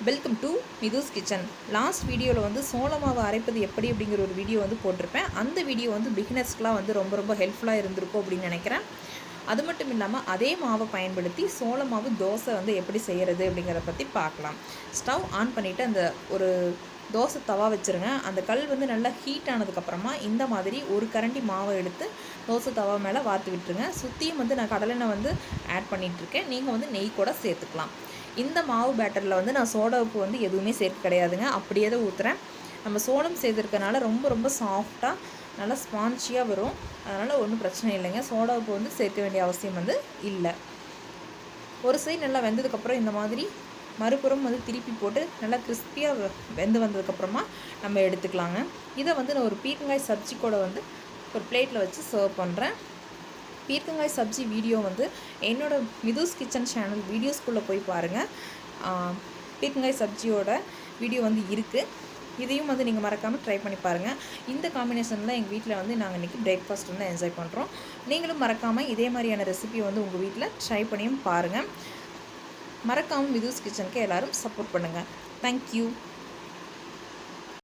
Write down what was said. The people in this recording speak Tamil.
Welcome to Mithu's kitchen. Last வீடியோவில் வந்து சோள மாவு அரைப்பது எப்படி அப்படிங்கிற ஒரு வீடியோ வந்து போட்டிருப்பேன். அந்த வீடியோ வந்து பிகினர்ஸ்க்குலாம் வந்து ரொம்ப ஹெல்ப்ஃபுல்லாக இருந்திருக்கும் அப்படின்னு நினைக்கிறேன். அது மட்டும் இல்லாமல் அதே மாவை பயன்படுத்தி சோள மாவு தோசை வந்து எப்படி செய்கிறது அப்படிங்கிறத பற்றி பார்க்கலாம். ஸ்டவ் ஆன் பண்ணிவிட்டு அந்த ஒரு தோசை தவா வச்சுருங்க. அந்த கல் வந்து நல்லா ஹீட் ஆனதுக்கப்புறமா இந்த மாதிரி ஒரு கரண்டி மாவை எடுத்து தோசை தவா மேலே வார்த்து விட்டுருங்க. சுற்றியும் வந்து நான் கடலெண்ணெய் வந்து ஆட் பண்ணிகிட்ருக்கேன். நீங்கள் வந்து நெய் கூட சேர்த்துக்கலாம். இந்த மாவு பேட்டரில் வந்து நான் சோடா உப்பு வந்து எதுவுமே சேர்க்க கிடையாதுங்க, அப்படியே தான் ஊற்றுறேன். நம்ம சோளம் சேர்த்துருக்கனால ரொம்ப சாஃப்டாக நல்லா ஸ்பான்ச்சியாக வரும். அதனால் ஒன்றும் பிரச்சனை இல்லைங்க. சோடா உப்பு வந்து சேர்க்க வேண்டிய அவசியம் வந்து இல்லை. ஒரு சைடு நல்லா வெந்ததுக்கப்புறம் இந்த மாதிரி மறுபுறம் வந்து திருப்பி போட்டு நல்லா கிறிஸ்பியாக வெந்து வந்ததுக்கப்புறமா நம்ம எடுத்துக்கலாங்க. இதை வந்து நான் ஒரு பீர்க்கங்காய் சப்ஜி கூட வந்து ஒரு பிளேட்டில் வச்சு சர்வ் பண்ணுறேன். பீர்க்கங்காய் சப்ஜி வீடியோ வந்து என்னோடய மிதுஸ் கிச்சன் சேனல் வீடியோஸ்குள்ளே போய் பாருங்கள். பீர்க்கங்காய் சப்ஜியோட வீடியோ வந்து இருக்குது. இதையும் வந்து நீங்கள் மறக்காமல் ட்ரை பண்ணி பாருங்கள். இந்த காம்பினேஷனில் எங்கள் வீட்டில் வந்து நாங்கள் இன்றைக்கி பிரேக்ஃபாஸ்ட் வந்து என்ஜாய் பண்ணுறோம். நீங்களும் மறக்காமல் இதே மாதிரியான ரெசிபியை வந்து உங்கள் வீட்டில் ட்ரை பண்ணியும் பாருங்கள். மறக்காமல் மிதுஸ் கிச்சனுக்கு எல்லோரும் சப்போர்ட் பண்ணுங்கள். தேங்க்யூ.